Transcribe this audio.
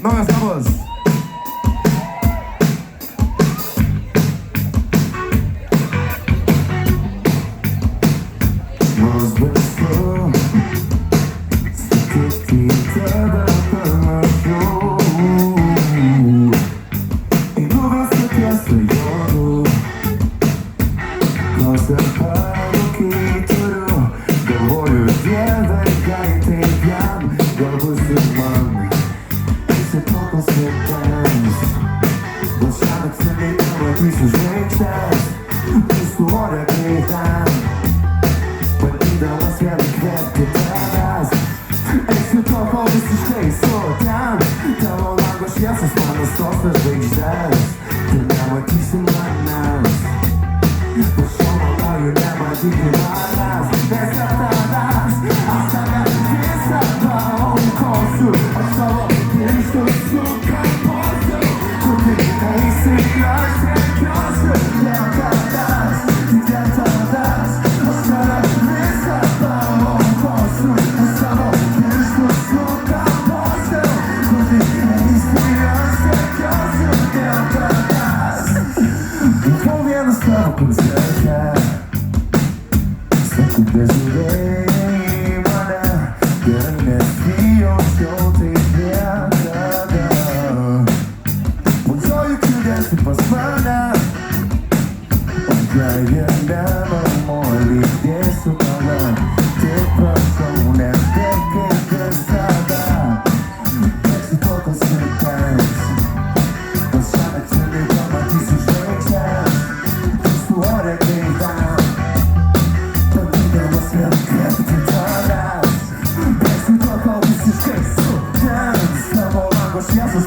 Naujas gabalas. Vos baisu sutikti tave pamačiau. Einu visą tiesą jodu, nors ir parūkiai turiu. Galvoju, Dieve, gal taip jam, gal bus ir man. Esi tokios sėdens, gal šiąnakt seniai pamatysiu žvaigždes. Visų ore greitam, bandydamas vėl įkvėpti tavęs. Esi toko visiškai sutem, tavo lango šviesos mano stostas žvaigždes. Tu nematysi manęs, prašau malauju, nematyki manęs. Nes tavęs, aš tave visą paaukosiu, aš savo pirštus sukaposiu. Tu tik eisi, aš sekiosiu. Dėl tavęs, aš tave visą paaukosiu, aš savo pirštus sukaposiu. Tu tik eisi, aš sekiosiu. Dėl tavęs. Buvau vienas tavo koncerte, sekundės žiūrėjai mane, gerai nesijaučiau taip niekada. Važiuoju kėdėsi pas mane, o jei nenamo lydėsiu tave, tik prašau nebėk kaip visada. Esi tokios sirtens, gal šiąnakt seniai pamatysiu žvaigždes. Visų ore greitam, bandydamas vėl įkvėpti tavęs. Esi toko visiškai sutems, tavo lango šviesos